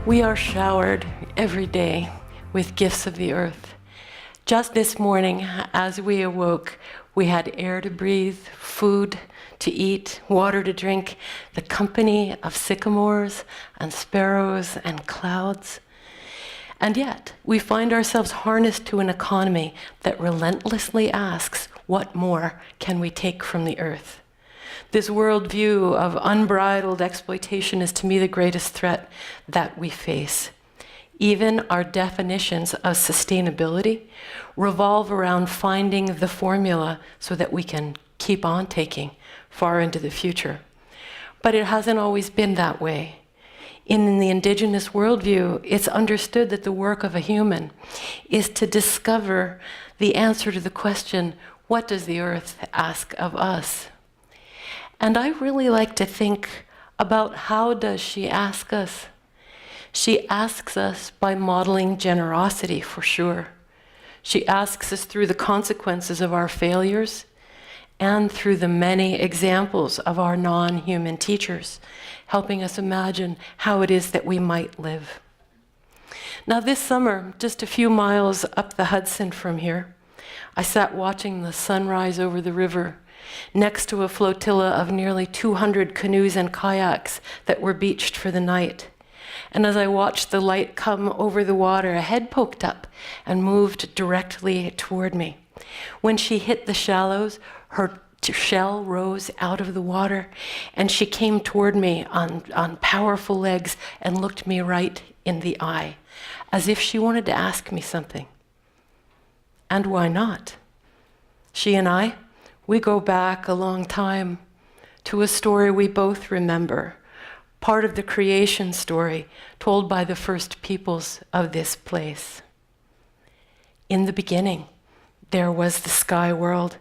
We are showered every day with gifts of the earth. Just this morning, as we awoke, we had air to breathe, food to eat, water to drink, the company of sycamores and sparrows and clouds. And yet, we find ourselves harnessed to an economy that relentlessly asks, what more can we take from the earth? This worldview of unbridled exploitation is to me the greatest threat that we face. Even our definitions of sustainability revolve around finding the formula so that we can keep on taking far into the future. But it hasn't always been that way. In the indigenous worldview, it's understood that the work of a human is to discover the answer to the question, what does the earth ask of us? And I really like to think about how does she ask us? She asks us by modeling generosity, for sure. She asks us through the consequences of our failures and through the many examples of our non-human teachers, helping us imagine how it is that we might live. Now this summer, just a few miles up the Hudson from here, I sat watching the sunrise over the river next to a flotilla of nearly 200 canoes and kayaks that were beached for the night. And as I watched the light come over the water, a head poked up and moved directly toward me. When she hit the shallows, her shell rose out of the water, and she came toward me on powerful legs and looked me right in the eye, as if she wanted to ask me something. And why not? She and I, we go back a long time to a story we both remember, part of the creation story told by the first peoples of this place. In the beginning, there was the sky world,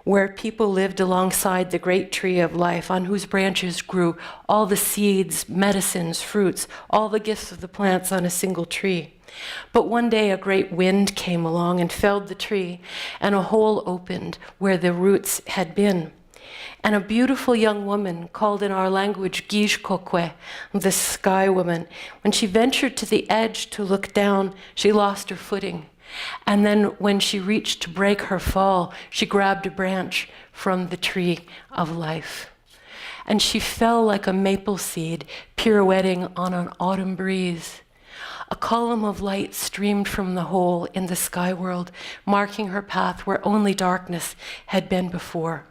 where people lived alongside the great tree of life, on whose branches grew all the seeds, medicines, fruits, all the gifts of the plants on a single tree. But one day a great wind came along and felled the tree, and a hole opened where the roots had been. And a beautiful young woman, called in our language Gijkokwe, the sky woman, when she ventured to the edge to look down, she lost her footing. And then when she reached to break her fall, she grabbed a branch from the tree of life. And she fell like a maple seed pirouetting on an autumn breeze. A column of light streamed from the hole in the sky world, marking her path where only darkness had been before.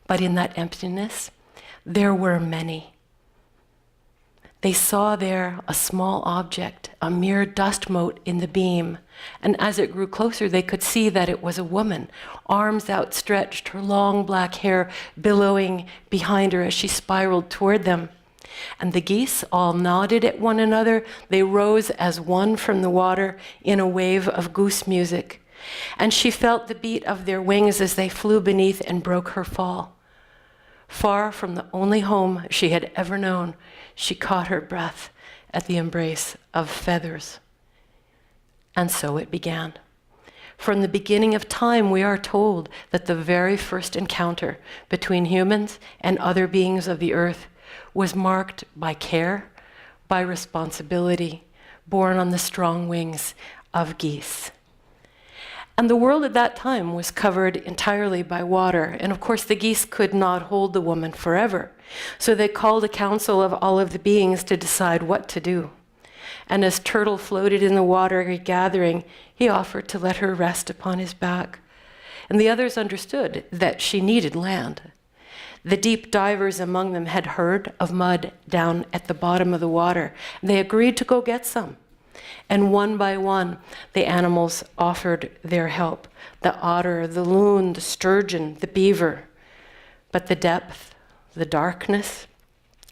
But in that emptiness, there were many. They saw there a small object, a mere dust mote in the beam, and as it grew closer, they could see that it was a woman, arms outstretched, her long black hair billowing behind her as she spiraled toward them. And the geese all nodded at one another. They rose as one from the water in a wave of goose music. And she felt the beat of their wings as they flew beneath and broke her fall. Far from the only home she had ever known, she caught her breath at the embrace of feathers. And so it began. From the beginning of time, we are told that the very first encounter between humans and other beings of the earth was marked by care, by responsibility, borne on the strong wings of geese. And the world at that time was covered entirely by water, and of course the geese could not hold the woman forever. So they called a council of all of the beings to decide what to do. And as Turtle floated in the water gathering, he offered to let her rest upon his back. And the others understood that she needed land. The deep divers among them had heard of mud down at the bottom of the water. They agreed to go get some. And one by one, the animals offered their help. The otter, the loon, the sturgeon, the beaver. But the depth, the darkness,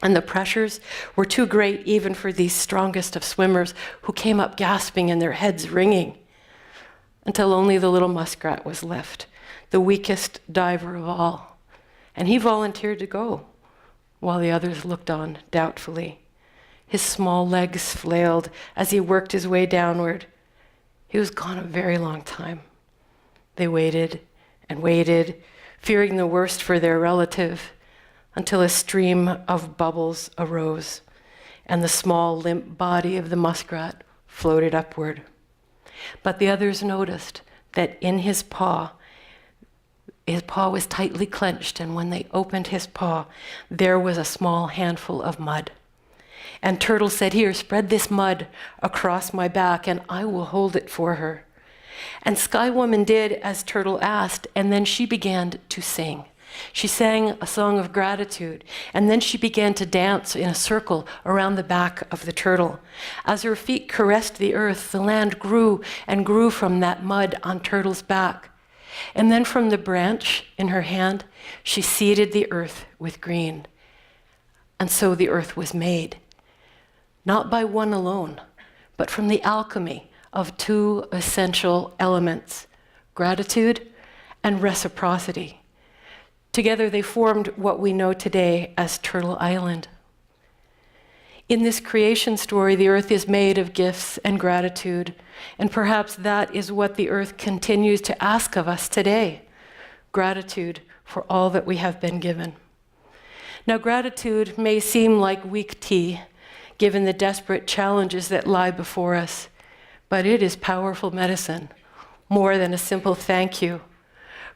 and the pressures were too great even for these strongest of swimmers, who came up gasping and their heads ringing, until only the little muskrat was left, the weakest diver of all. And he volunteered to go, while the others looked on doubtfully. His small legs flailed as he worked his way downward. He was gone a very long time. They waited and waited, fearing the worst for their relative, until a stream of bubbles arose, and the small, limp body of the muskrat floated upward. But the others noticed that in his paw was tightly clenched, and when they opened his paw, there was a small handful of mud. And Turtle said, "Here, spread this mud across my back, and I will hold it for her." And Sky Woman did as Turtle asked, and then she began to sing. She sang a song of gratitude, and then she began to dance in a circle around the back of the turtle. As her feet caressed the earth, the land grew and grew from that mud on Turtle's back. And then from the branch in her hand, she seeded the earth with green. And so the earth was made, not by one alone, but from the alchemy of two essential elements, gratitude and reciprocity. Together they formed what we know today as Turtle Island. In this creation story, the earth is made of gifts and gratitude, and perhaps that is what the earth continues to ask of us today, gratitude for all that we have been given. Now, gratitude may seem like weak tea, given the desperate challenges that lie before us, but it is powerful medicine, more than a simple thank you.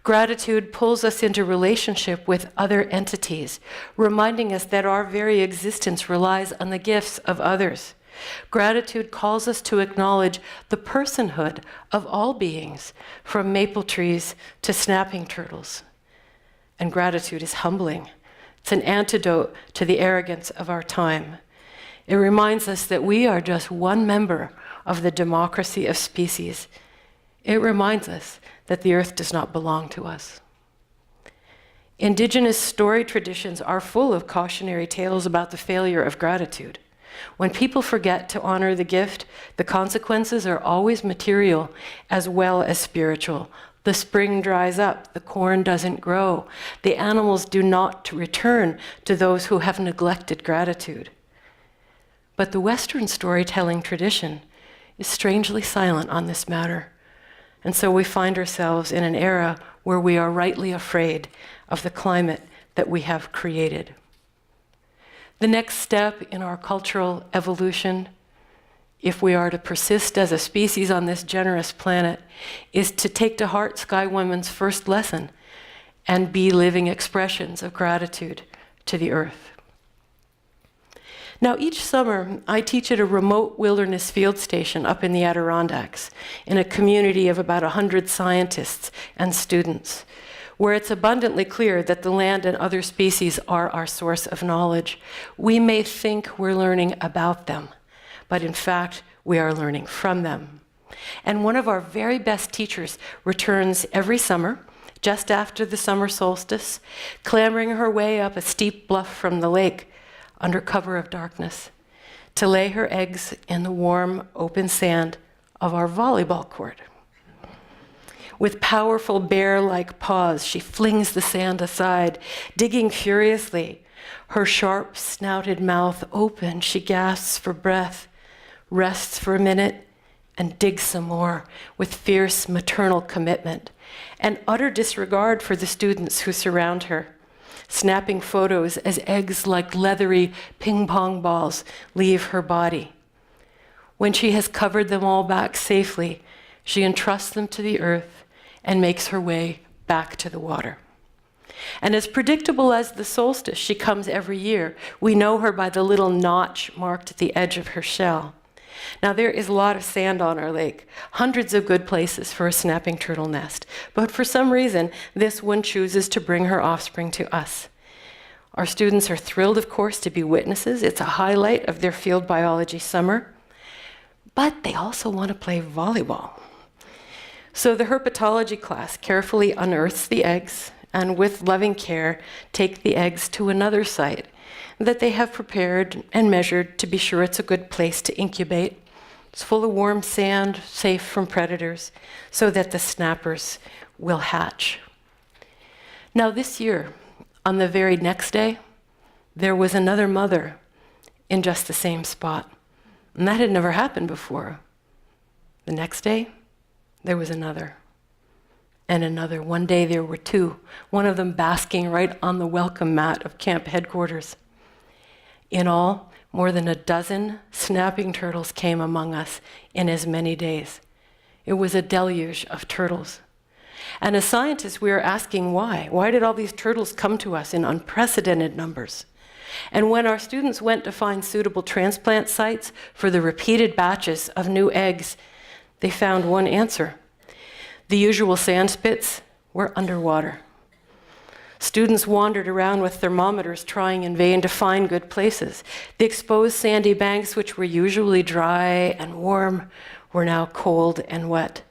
Gratitude pulls us into relationship with other entities, reminding us that our very existence relies on the gifts of others. Gratitude calls us to acknowledge the personhood of all beings, from maple trees to snapping turtles. And gratitude is humbling. It's an antidote to the arrogance of our time. It reminds us that we are just one member of the democracy of species. It reminds us that the earth does not belong to us. Indigenous story traditions are full of cautionary tales about the failure of gratitude. When people forget to honor the gift, the consequences are always material as well as spiritual. The spring dries up, the corn doesn't grow, the animals do not return to those who have neglected gratitude. But the Western storytelling tradition is strangely silent on this matter. And so we find ourselves in an era where we are rightly afraid of the climate that we have created. The next step in our cultural evolution, if we are to persist as a species on this generous planet, is to take to heart Sky Woman's first lesson and be living expressions of gratitude to the earth. Now, each summer, I teach at a remote wilderness field station up in the Adirondacks, in a community of about 100 scientists and students, where it's abundantly clear that the land and other species are our source of knowledge. We may think we're learning about them, but in fact, we are learning from them. And one of our very best teachers returns every summer, just after the summer solstice, clambering her way up a steep bluff from the lake, under cover of darkness, to lay her eggs in the warm, open sand of our volleyball court. With powerful bear-like paws, she flings the sand aside, digging furiously. Her sharp, snouted mouth open, she gasps for breath, rests for a minute, and digs some more with fierce maternal commitment and utter disregard for the students who surround her, snapping photos as eggs like leathery ping-pong balls leave her body. When she has covered them all back safely, she entrusts them to the earth and makes her way back to the water. And as predictable as the solstice, she comes every year. We know her by the little notch marked at the edge of her shell. Now, there is a lot of sand on our lake, hundreds of good places for a snapping turtle nest, but for some reason, this one chooses to bring her offspring to us. Our students are thrilled, of course, to be witnesses. It's a highlight of their field biology summer, but they also want to play volleyball. So the herpetology class carefully unearths the eggs and with loving care take the eggs to another site that they have prepared and measured to be sure it's a good place to incubate. It's full of warm sand, safe from predators, so that the snappers will hatch. Now this year, on the very next day, there was another mother in just the same spot. And that had never happened before. The next day, there was another. And another. One day there were two, one of them basking right on the welcome mat of camp headquarters. In all, more than a dozen snapping turtles came among us in as many days. It was a deluge of turtles. And as scientists, we were asking why. Why did all these turtles come to us in unprecedented numbers? And when our students went to find suitable transplant sites for the repeated batches of new eggs, they found one answer. The usual sand spits were underwater. Students wandered around with thermometers trying in vain to find good places. The exposed sandy banks, which were usually dry and warm, were now cold and wet.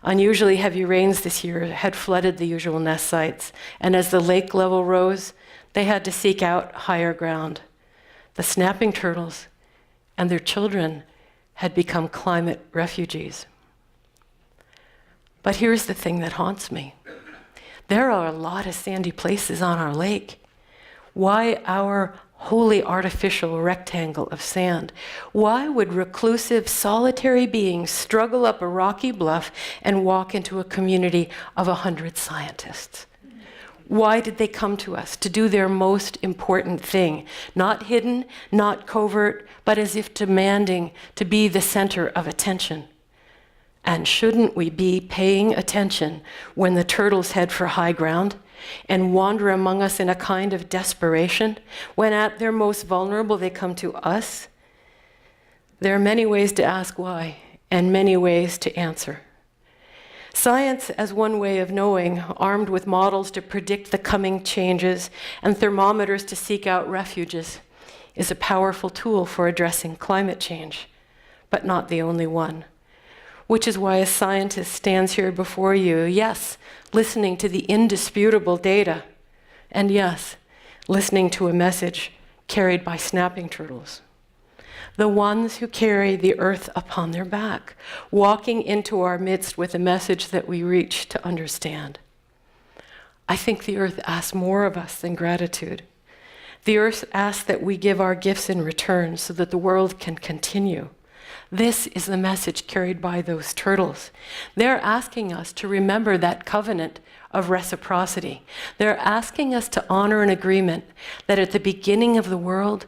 Unusually heavy rains this year had flooded the usual nest sites, and as the lake level rose, they had to seek out higher ground. The snapping turtles and their children had become climate refugees. But here's the thing that haunts me. There are a lot of sandy places on our lake. Why our wholly artificial rectangle of sand? Why would reclusive, solitary beings struggle up a rocky bluff and walk into a community of 100 scientists? Why did they come to us to do their most important thing? Not hidden, not covert, but as if demanding to be the center of attention. And shouldn't we be paying attention when the turtles head for high ground and wander among us in a kind of desperation, when at their most vulnerable they come to us? There are many ways to ask why, and many ways to answer. Science as one way of knowing, armed with models to predict the coming changes and thermometers to seek out refuges, is a powerful tool for addressing climate change, but not the only one. Which is why a scientist stands here before you, yes, listening to the indisputable data, and yes, listening to a message carried by snapping turtles. The ones who carry the earth upon their back, walking into our midst with a message that we reach to understand. I think the earth asks more of us than gratitude. The earth asks that we give our gifts in return so that the world can continue. This is the message carried by those turtles. They're asking us to remember that covenant of reciprocity. They're asking us to honor an agreement that at the beginning of the world,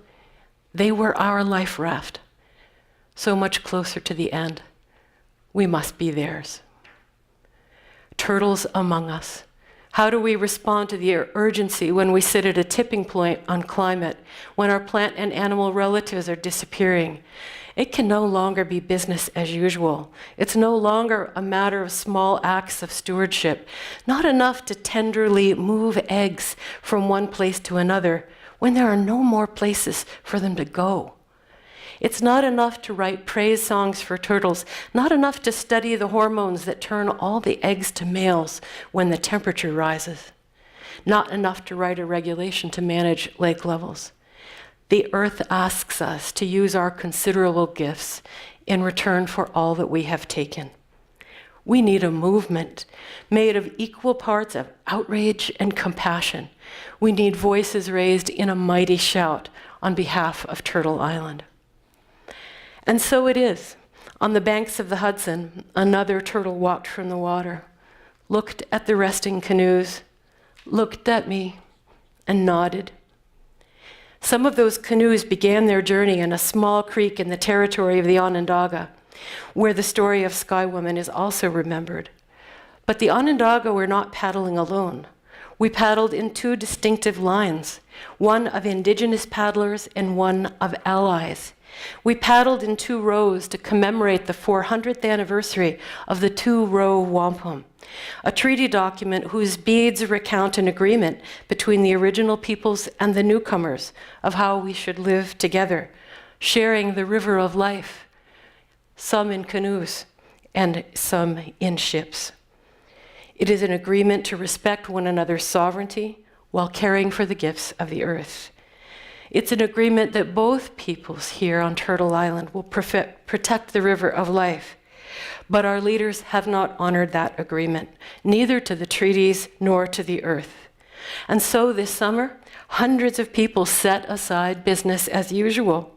they were our life raft. So much closer to the end, we must be theirs. Turtles among us. How do we respond to the urgency when we sit at a tipping point on climate, when our plant and animal relatives are disappearing? It can no longer be business as usual. It's no longer a matter of small acts of stewardship, not enough to tenderly move eggs from one place to another when there are no more places for them to go. It's not enough to write praise songs for turtles, not enough to study the hormones that turn all the eggs to males when the temperature rises, not enough to write a regulation to manage lake levels. The earth asks us to use our considerable gifts in return for all that we have taken. We need a movement made of equal parts of outrage and compassion. We need voices raised in a mighty shout on behalf of Turtle Island. And so it is. On the banks of the Hudson, another turtle walked from the water, looked at the resting canoes, looked at me, and nodded. Some of those canoes began their journey in a small creek in the territory of the Onondaga, where the story of Sky Woman is also remembered. But the Onondaga were not paddling alone. We paddled in two distinctive lines, one of indigenous paddlers and one of allies. We paddled in two rows to commemorate the 400th anniversary of the two-row wampum, a treaty document whose beads recount an agreement between the original peoples and the newcomers of how we should live together, sharing the river of life, some in canoes and some in ships. It is an agreement to respect one another's sovereignty while caring for the gifts of the earth. It's an agreement that both peoples here on Turtle Island will protect the river of life. But our leaders have not honored that agreement, neither to the treaties nor to the earth. And so this summer, hundreds of people set aside business as usual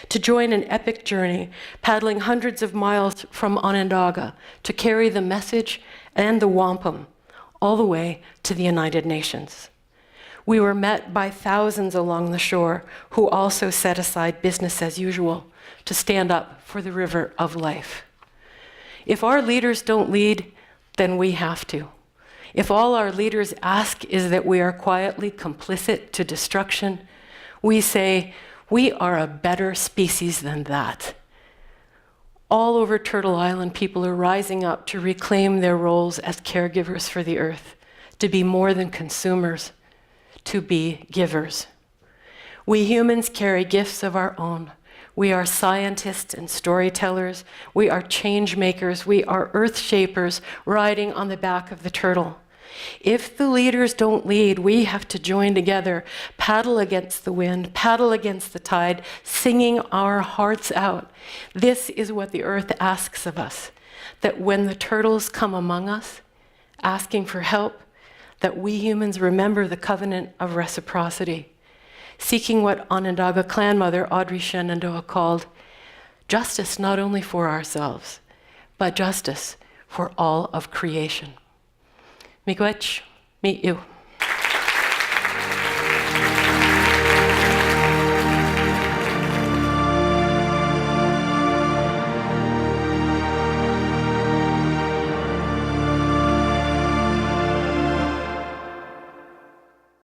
to join an epic journey, paddling hundreds of miles from Onondaga to carry the message and the wampum all the way to the United Nations. We were met by thousands along the shore who also set aside business as usual to stand up for the river of life. If our leaders don't lead, then we have to. If all our leaders ask is that we are quietly complicit to destruction, we say, we are a better species than that. All over Turtle Island, people are rising up to reclaim their roles as caregivers for the earth, to be more than consumers, to be givers. We humans carry gifts of our own. We are scientists and storytellers. We are change makers. We are earth shapers riding on the back of the turtle. If the leaders don't lead, we have to join together, paddle against the wind, paddle against the tide, singing our hearts out. This is what the earth asks of us, that when the turtles come among us, asking for help, that we humans remember the covenant of reciprocity, seeking what Onondaga clan mother Audrey Shenandoah called justice not only for ourselves, but justice for all of creation. Miigwech, meet you.